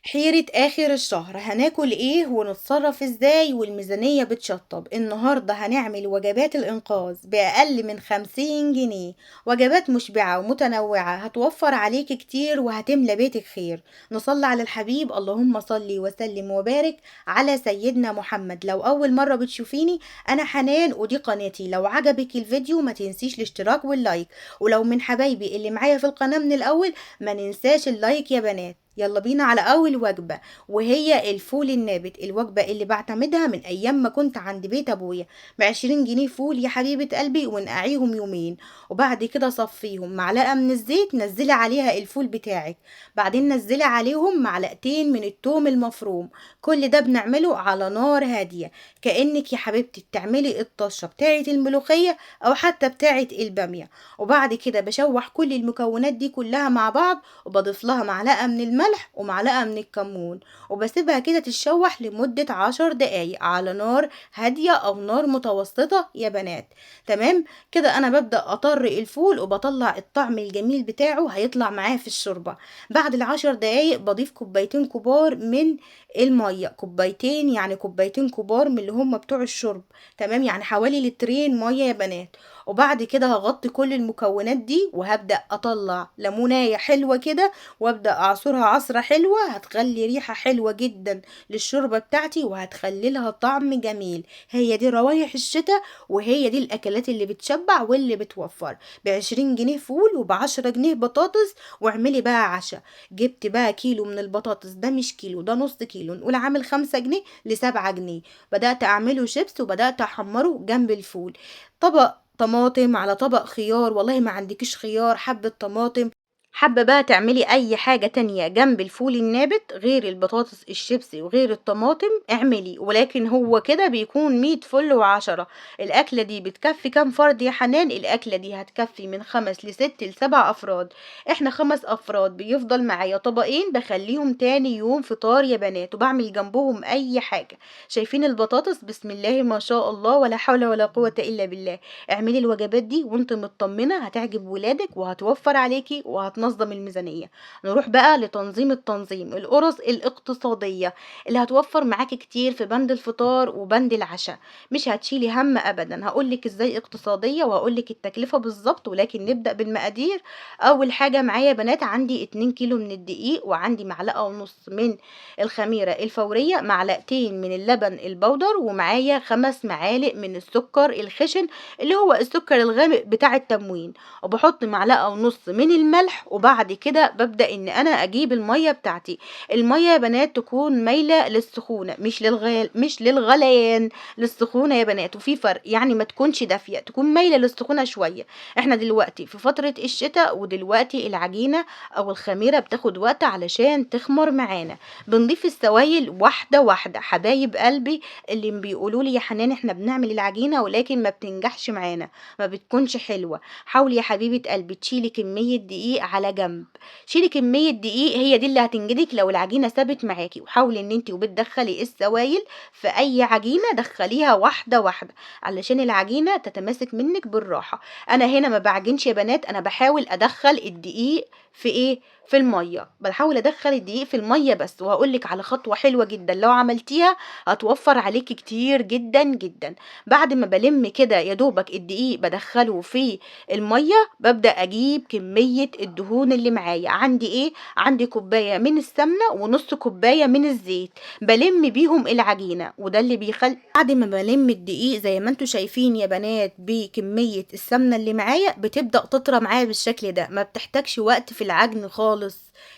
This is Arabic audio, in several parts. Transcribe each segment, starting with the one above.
حيرة آخر الشهر هناكل ايه ونتصرف ازاي والميزانية بتشطب. النهاردة هنعمل وجبات الإنقاذ بأقل من 50 جنيه. وجبات مشبعة ومتنوعة هتوفر عليك كتير وهتملى بيتك خير. نصلي على الحبيب، اللهم صلي وسلم وبارك على سيدنا محمد. لو أول مرة بتشوفيني، أنا حنان ودي قناتي. لو عجبك الفيديو ما تنسيش الاشتراك واللايك، ولو من حبايبي اللي معايا في القناة من الأول ما ننساش اللايك يا بنات. يلا بينا على اول وجبة، وهي الفول النابت. الوجبة اللي بعتمدها من ايام ما كنت عند بيت ابويا. ب20 جنيه فول يا حبيبة قلبي، ونقعيهم يومين وبعد كده صفيهم معلقة من الزيت، نزلي عليها الفول بتاعك. بعدين نزلي عليهم معلقتين من التوم المفروم. كل ده بنعمله على نار هادية، كأنك يا حبيبتي بتعملي الطشة بتاعة الملوخية او حتى بتاعة البامية. وبعد كده بشوح كل المكونات دي كلها مع بعض، وبضيف لها معلقة من الملح ومعلقة من الكمون، وبسيبها كده تتشوح لمدة 10 دقايق على نار هادية أو نار متوسطة يا بنات. تمام كده أنا ببدأ أطري الفول وبطلع الطعم الجميل بتاعه هيطلع معاه في الشوربة. بعد ال10 دقايق بضيف كوبايتين كبار من المية، كوبايتين يعني كوبايتين كبار من اللي هم بتوع الشرب. تمام، يعني حوالي لترين مية يا بنات. وبعد كده هغطي كل المكونات دي وهبدأ اطلع ليمونية حلوة كده، وابدأ اعصرها عصرة حلوة هتخلي ريحة حلوة جدا للشوربة بتاعتي وهتخلي لها طعم جميل. هي دي روايح الشتاء، وهي دي الاكلات اللي بتشبع واللي بتوفر. ب20 جنيه فول وب10 جنيه بطاطس. واعملي بقى عشاء. جبت بقى كيلو من البطاطس، ده مش كيلو ده نص كيلو، نقول عامل 5 جنيه ل7 جنيه. بدأت اعمله شيبس وبدأت احمره جنب الفول. طبق طماطم على طبق خيار، والله ما عندكش خيار حبة طماطم. حابة بقى تعملي اي حاجة تانية جنب الفول النابت غير البطاطس الشيبسي وغير الطماطم اعملي، ولكن هو كده بيكون 100 فل و10. الاكلة دي بتكفي كام فرد يا حنان؟ الاكلة دي هتكفي من 5 ل6 ل7 افراد. احنا 5 افراد، بيفضل معايا طبقين بخليهم تاني يوم فطار يا بنات، وبعمل جنبهم اي حاجة. شايفين البطاطس؟ بسم الله ما شاء الله ولا حول ولا قوة الا بالله. اعملي الوجبات دي وانت مطمنة هتعجب ولادك وهتوفر عليكي وهتنظم الميزانية. نروح بقى لتنظيم التنظيم، القرص الاقتصادية اللي هتوفر معاكي كتير في بند الفطار وبند العشاء. مش هتشيلي هم ابدا. هقولك ازاي اقتصادية وهقولك التكلفة بالظبط، ولكن نبدأ بالمقادير. اول حاجة معايا يا بنات، عندي 2 كيلو من الدقيق، وعندي معلقة ونص من الخميرة الفورية، معلقتين من اللبن البودر، ومعايا 5 معالق من السكر الخشن اللي هو السكر الغامق بتاع التموين، وبحط معلقة ونص من الملح. وبعد كده ببدأ ان انا اجيب المية بتاعتي. المية يا بنات تكون مايلة للسخونة، مش للغليان، للسخونة يا بنات. وفي فرق، يعني ما تكونش دافية، تكون مايلة للسخونة شوية. احنا دلوقتي في فترة الشتاء، ودلوقتي العجينة او الخميرة بتاخد وقت علشان تخمر معانا. بنضيف السوائل واحدة واحدة حبايب قلبي. اللي بيقولوا لي يا حنان احنا بنعمل العجينة ولكن ما بتنجحش معانا، ما بتكونش حلوة. حاولي يا حبيبة قلبي تشيلي كمية دقيق على جنب. شيلي كمية دقيق، هي دي اللي هتنجدك لو العجينة ثابت معاكي. وحاولي ان انتي وبتدخلي السوائل في اي عجينة دخليها واحدة واحدة علشان العجينة تتماسك منك بالراحة. انا هنا ما بعجنش يا بنات، انا بحاول ادخل الدقيق في ايه، في المية. بحاول ادخل الدقيق في المية بس. وهقولك على خطوة حلوة جدا لو عملتيها هتوفر عليكي كتير جدا جدا. بعد ما بلم كده يا دوبك الدقيق بدخله في المية، ببدأ اجيب كمية الدهون اللي معايا. عندي ايه؟ عندي كوباية من السمنة ونص كوباية من الزيت، بلم بيهم العجينة. وده اللي بيخلي بعد ما بلم الدقيق زي ما انتوا شايفين يا بنات بكمية السمنة اللي معايا بتبدأ تطرى معايا بالشكل ده. ما بتحتاجش وقت في العجن خالص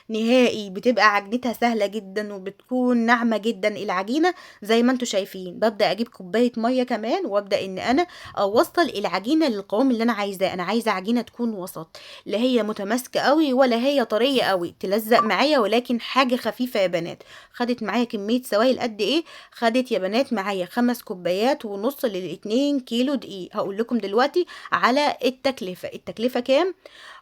نهائي، بتبقى عجنتها سهلة جدا وبتكون ناعمة جدا العجينة. زي ما انتوا شايفين ببدأ اجيب كوباية مية كمان، وابدأ ان انا اوصل العجينة للقوام اللي انا عايزاه. انا عايزة عجينة تكون وسط، لا هي متماسكة قوي ولا هي طرية قوي تلزق معايا، ولكن حاجة خفيفة يا بنات. خدت معايا كمية سوائل قد ايه؟ خدت يا بنات معايا 5 كوبايات ونص لل2 كيلو دقيق. هقول لكم دلوقتي على التكلفة. التكلفة كام؟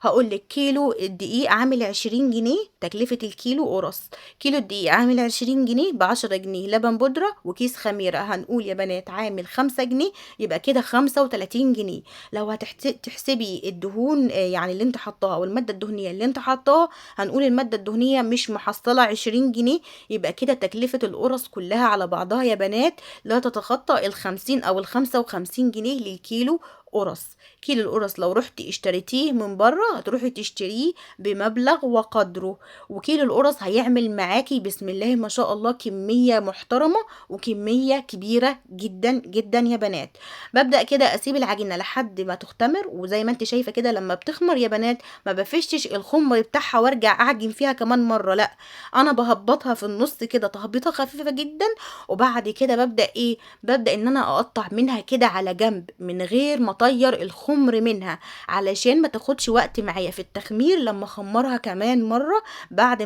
هقول لك كيلو الدقيق عامل 20 جنيه. تكلفة الكيلو قرص. كيلو الدقيق عامل 20 جنيه، ب10 جنيه لبن بودرة وكيس خميرة هنقول يا بنات عامل 5 جنيه، يبقى كده 35 جنيه. لو هتحسبي الدهون يعني اللي انت حطاها والمادة الدهنية اللي انت حطاها، هنقول المادة الدهنية مش محصلة 20 جنيه، يبقى كده تكلفة القرص كلها على بعضها يا بنات لا تتخطى 50 أو 55 جنيه للكيلو قرص. كيلو القرص لو رحتي اشتريتيه من بره هتروحي تشتريه بمبلغ وقدره، وكيلو القرص هيعمل معاكي بسم الله ما شاء الله كمية محترمة وكمية كبيرة جدا جدا يا بنات. ببدأ كده اسيب العجينة لحد ما تختمر، وزي ما انت شايفة كده لما بتخمر يا بنات ما بفشش الخمر بتاعها وارجع اعجن فيها كمان مرة، لا انا بهبطها في النص كده تهبيطة خفيفة جدا. وبعد كده ببدأ ان انا اقطع منها كده على جنب من غير ما اطير الخمر منها، علشان ما تاخدش وقت معايا في التخمير لما اخمرها كمان مرة بعد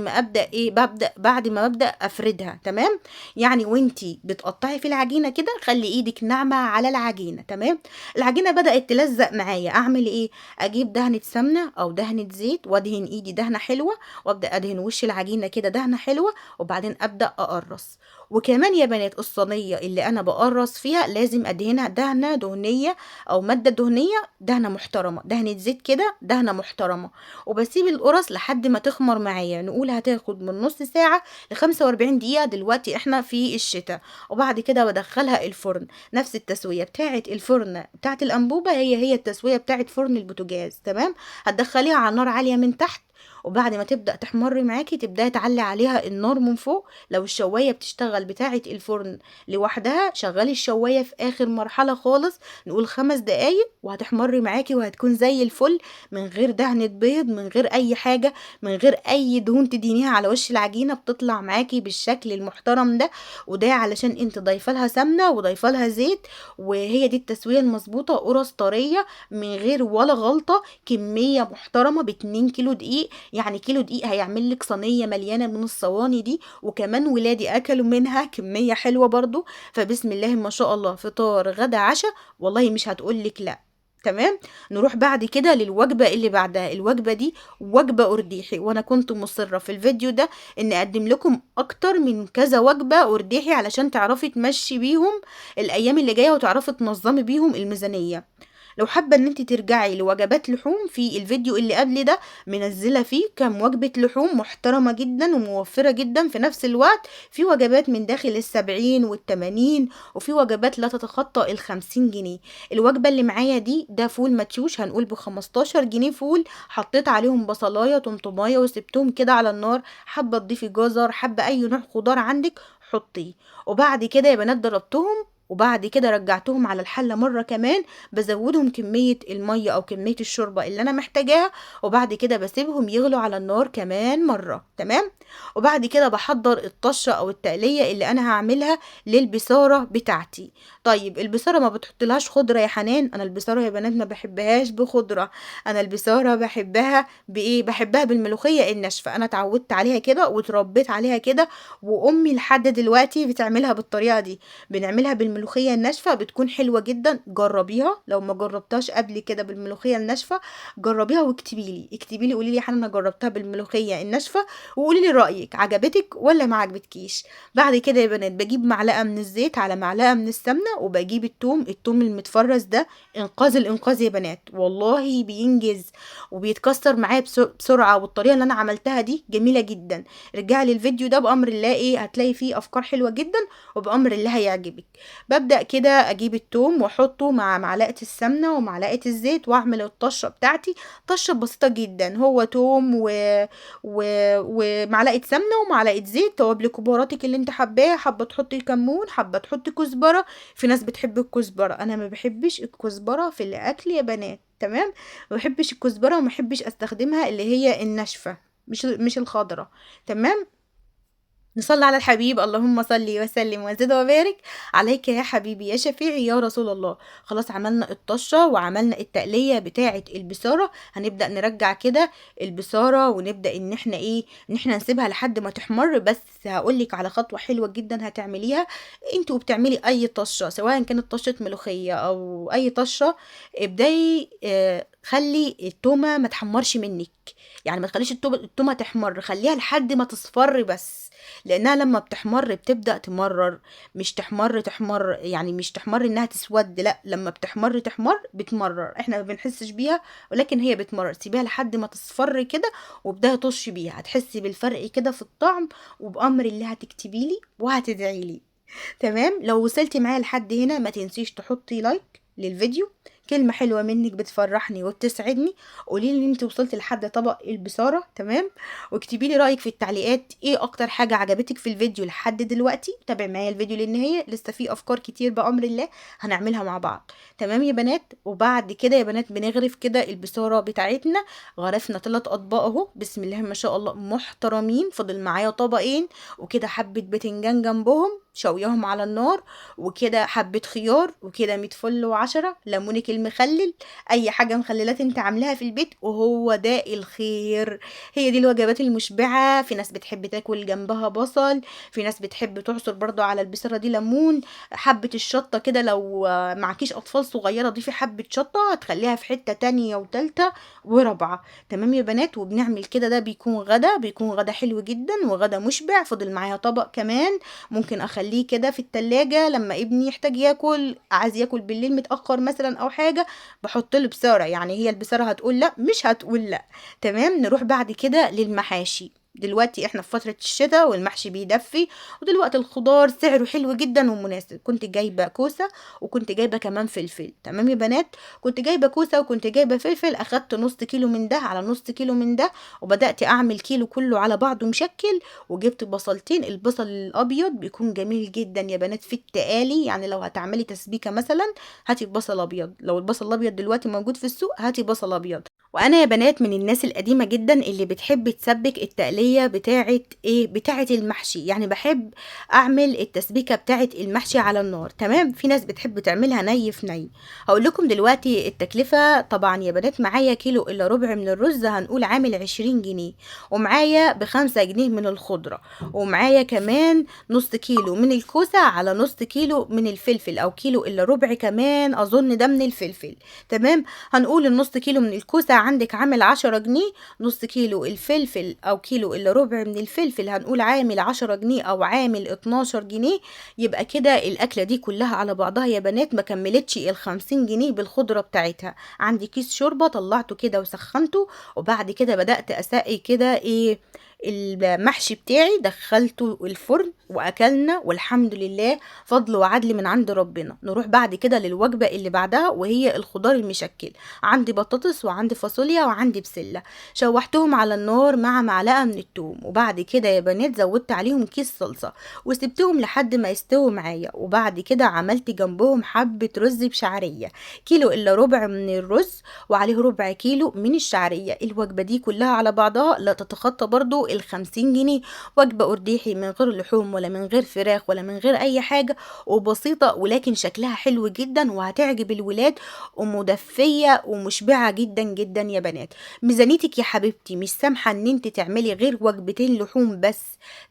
ما ابدا افردها. تمام؟ يعني وانتي بتقطعي في العجينة كده خلي ايدك ناعمة على العجينة. تمام؟ العجينة بدأت تلزق معايا، اعمل ايه؟ اجيب دهنة سمنة او دهنة زيت وادهن ايدي دهنة حلوة، وابدأ ادهن وش العجينة كده دهنة حلوة، وبعدين ابدأ اقرص. وكمان يا بنات الصينية اللي انا بقرص فيها لازم ادهنها دهنة دهنية او مادة دهنية، دهنة محترمة، دهنة زيت كده دهنة محترمة. وبسيب القرص لحد ما تخمر معايا، نقول هتاخد من نص ساعة ل45 دقيقة، دلوقتي احنا في الشتاء. وبعد كده بدخلها الفرن، نفس التسوية بتاعة الفرن بتاعة الأنبوبة هي التسوية بتاعة فرن البوتاجاز. تمام؟ هتدخليها على نار عالية من تحت، وبعد ما تبدأ تحمر معاكي تبدأي تعلي عليها النار من فوق. لو الشواية بتشتغل بتاعة الفرن لوحدها شغلي الشواية في آخر مرحلة خالص، نقول 5 دقايق وهتحمر معاكي وهتكون زي الفل، من غير دهنة بيض، من غير أي حاجة، من غير أي دهون تدينيها على وش العجينة، بتطلع معاكي بالشكل المحترم ده. وده علشان انت ضايفه لها سمنة وضايفه لها زيت، وهي دي التسوية المظبوطة. قرص طرية من غير ولا غلطة، كمية محترمة ب2 كيلو دقيق، يعني كيلو دقيق هيعمل لك صينية مليانة من الصواني دي، وكمان ولادي اكلوا منها كمية حلوة برضو. فبسم الله ما شاء الله فطار غدا عشاء، والله مش هتقولك لا. تمام؟ نروح بعد كده للوجبة اللي بعدها. الوجبة دي وجبة أرديحي، وانا كنت مصرة في الفيديو ده ان اقدم لكم اكتر من كذا وجبة أرديحي علشان تعرفي تمشي بيهم الايام اللي جاية وتعرفي تنظمي بيهم الميزانية. لو حابة ان انت ترجعي لوجبات لحوم، في الفيديو اللي قبل ده منزلة فيه كام وجبة لحوم محترمة جدا وموفرة جدا في نفس الوقت، في وجبات من داخل 70 و80، وفي وجبات لا تتخطى 50 جنيه. الوجبة اللي معايا دي ده فول ماتيوش، هنقول ب15 جنيه فول، حطيت عليهم بصلاية طماطماية وسبتهم كده على النار، حابة تضيفي جزر، حابة اي نوع خضار عندك حطيه. وبعد كده يا بنات ضربتهم، وبعد كده رجعتهم على الحلة مرة كمان، بزودهم كمية المية او كمية الشوربة اللي انا محتاجاها، وبعد كده بسيبهم يغلوا على النار كمان مرة. تمام؟ وبعد كده بحضر الطشة او التقلية اللي انا هعملها للبصارة بتاعتي. طيب البصارة ما بتحطلهاش خضرة يا حنان؟ انا البصارة يا بنات ما بحبهاش بخضرة، انا البصارة بحبها بايه؟ بحبها بالملوخية الناشفة، انا اتعودت عليها كده وتربيت عليها كده، وامي لحد دلوقتي بتعملها بالطريقة دي، بنعملها بالملوخية الناشفة، بتكون حلوة جدا. جربيها لو ما جربتهاش قبل كده بالملوخية الناشفة، جربيها اكتبي لي قولي لي يا حنان انا جربتها بالملوخية الناشفة، وقولي لي رأيك عجبتك ولا ما عجبتكيش. بعد كده يا بنات بجيب معلقة من الزيت على معلقة من السمنة، وبجيب التوم المتفرز ده، انقاذ الانقاذ يا بنات، والله بينجز وبيتكسر معايا بسرعة، والطريقة اللي انا عملتها دي جميلة جدا. رجعي للفيديو ده بأمر الله ايه هتلاقي فيه افكار حلوة جدا، وبأمر الله هيعجبك. ببدأ كده اجيب التوم واحطه مع معلقة السمنة ومعلقة الزيت، واعمل الطشة بتاعتي، طشة بسيطة جدا، هو توم و... ومعلقة سمنة ومعلقة زيت، توابلك وبهاراتك اللي انت حباها، حابة تحطي كمون، حابة تحطي كزبرة، في ناس بتحب الكزبرة، انا ما بحبش الكزبرة في الاكل يا بنات. تمام؟ ما بحبش الكزبرة وما بحبش استخدمها اللي هي الناشفة، مش الخضرة. تمام؟ نصلي على الحبيب، اللهم صل وسلم وزد وبارك عليك يا حبيبي يا شفيعي يا رسول الله. خلاص عملنا الطشة وعملنا التقلية بتاعة البصارة، هنبدأ نرجع كده البصارة، ونبدأ ان احنا نسيبها لحد ما تحمر. بس هقولك على خطوة حلوة جدا هتعمليها انت وبتعملي اي طشة، سواء كانت طشة ملوخية او اي طشة، ابدأي خلي التومه ما تحمرش منك، يعني ما تخليش التومه تحمر، خليها لحد ما تصفر بس، لانها لما بتحمر بتبدأ تمرر، مش تحمر يعني مش تحمر انها تسود، لا لما تحمر بتمرر، احنا ما بنحسش بيها ولكن هي بتمرر. سيبيها لحد ما تصفر كده وابدأي طش بيها، هتحسي بالفرق كده في الطعم، وبأمر الله هتكتبي لي وهتدعي لي. تمام. لو وصلتي معايا لحد هنا ما تنسيش تحطي لايك للفيديو، كلمة حلوة منك بتفرحني وبتسعدني. قولي لي ان انت وصلتي لحد طبق البصارة. تمام. واكتبي لي رأيك في التعليقات، ايه اكتر حاجة عجبتك في الفيديو لحد دلوقتي. تابعي معايا الفيديو للنهاية، لسه في افكار كتير بأمر الله هنعملها مع بعض. تمام يا بنات. وبعد كده يا بنات بنغرف كده البصارة بتاعتنا. غرفنا 3 اطباق اهو، بسم الله ما شاء الله محترمين. فاضل معايا طبقين، وكده حبة بتنجان جنبهم شويهم على النار، وكده حبة خيار، وكده 100 فل وعشرة ليمونك المخلل، اي حاجة مخللات انت عاملاها في البيت وهو ده الخير. هي دي الوجبات المشبعة. في ناس بتحب تاكل جنبها بصل، في ناس بتحب تعصر برضو على البصرة دي ليمون، حبة الشطة كده لو معكيش اطفال صغيرة ضيفي حبة شطة هتخليها في حتة تانية وتالتة ورابعة. تمام يا بنات. وبنعمل كده، ده بيكون غدا حلو جدا وغدا مشبع. فضل معايا طبق كمان، ممكن اخليه كده في التلاجة لما ابني يحتاج ياكل، عايز ياكل بالليل متأخر مثلا او حاجة، بحط له بصارة، يعني هي البصارة هتقول لا، مش هتقول لا. تمام. نروح بعد كده للمحاشي. دلوقتي احنا في فترة الشتاء والمحشي بيدفي، ودلوقتي الخضار سعره حلو جدا ومناسب. كنت جايبة كوسة وكنت جايبة كمان فلفل. تمام يا بنات. كنت جايبة كوسة وكنت جايبة فلفل، اخدت نص كيلو من ده على نص كيلو من ده، وبدأت اعمل كيلو كله على بعضه مشكل. وجبت بصلتين، البصل الابيض بيكون جميل جدا يا بنات في التقالي، يعني لو هتعملي تسبيكة مثلا هاتي بصل ابيض، لو البصل الابيض دلوقتي موجود في السوق هاتي بصل ابيض. وانا يا بنات من الناس القديمه جدا اللي بتحب تسبك التقليه بتاعه المحشي، يعني بحب اعمل التسبيكه بتاعه المحشي على النار. تمام. في ناس بتحب تعملها ني في ني. هقول لكم دلوقتي التكلفه. طبعا يا بنات معايا كيلو الا ربع من الرز، هنقول عامل 20 جنيه، ومعايا ب5 جنيه من الخضره، ومعايا كمان نص كيلو من الكوسه على نص كيلو من الفلفل، او كيلو الا ربع كمان اظن ده من الفلفل. تمام. هنقول النص كيلو من الكوسة عندك عامل 10 جنيه، نص كيلو الفلفل او كيلو الا ربع من الفلفل هنقول عامل 10 جنيه او عامل 12 جنيه. يبقى كده الاكلة دي كلها على بعضها يا بنات ما كملتش ال50 جنيه بالخضرة بتاعتها. عندي كيس شوربة طلعته كده وسخنته، وبعد كده بدأت اسقي كده المحشي بتاعي، دخلته الفرن واكلنا والحمد لله، فضل وعدل من عند ربنا. نروح بعد كده للوجبة اللي بعدها وهي الخضار المشكل. عندي بطاطس وعندي فاصوليا وعندي بسلة، شوحتهم على النار مع معلقة من التوم، وبعد كده يا بنات زودت عليهم كيس صلصة وسبتهم لحد ما يستووا معايا. وبعد كده عملت جنبهم حبة رز بشعرية، كيلو الا ربع من الرز وعليه ربع كيلو من الشعرية. الوجبة دي كلها على بعضها لا تتخطى برضو ال50 جنيه. وجبة أرديحي من غير لحوم ولا من غير فراخ ولا من غير أي حاجة، وبسيطة ولكن شكلها حلو جدا وهتعجب الولاد، ومدفية ومشبعة جدا جدا يا بنات. ميزانيتك يا حبيبتي مش سامحة ان انت تعملي غير وجبتين لحوم بس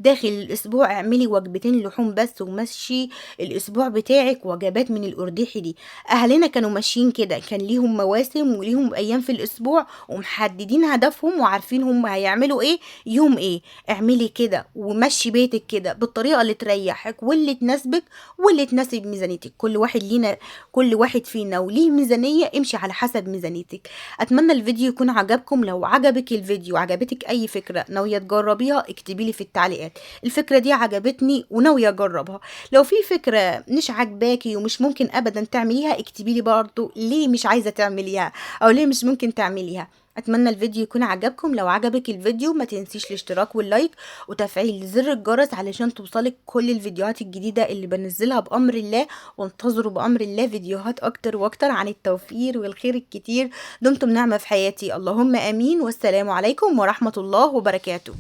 داخل الاسبوع، اعملي وجبتين لحوم بس ومشي الاسبوع بتاعك وجبات من الأرديحي دي. اهلنا كانوا ماشيين كده، كان ليهم مواسم وليهم ايام في الاسبوع ومحددين هدفهم وعارفين هم هيعملوا ايه يوم ايه. اعملي كده ومشي بيتك كده بالطريقة اللي تريحك واللي تناسبك واللي تناسب ميزانيتك. كل واحد فينا وليه ميزانية، امشي على حسب ميزانيتك. اتمنى الفيديو يكون عجبكم. لو عجبك الفيديو عجبتك اي فكرة ناوية تجربيها اكتبي لي في التعليقات الفكرة دي عجبتني وناوية اجربها. لو في فكرة مش عجباكي ومش ممكن ابدا تعمليها اكتبي لي برضو ليه مش عايزة تعمليها او ليه مش ممكن تعمليها. اتمنى الفيديو يكون عجبكم. لو عجبك الفيديو ما تنسيش الاشتراك واللايك وتفعيل زر الجرس علشان توصلك كل الفيديوهات الجديدة اللي بنزلها بأمر الله. وانتظروا بأمر الله فيديوهات اكتر واكتر عن التوفير والخير الكتير. دمتم نعمة في حياتي، اللهم امين، والسلام عليكم ورحمة الله وبركاته.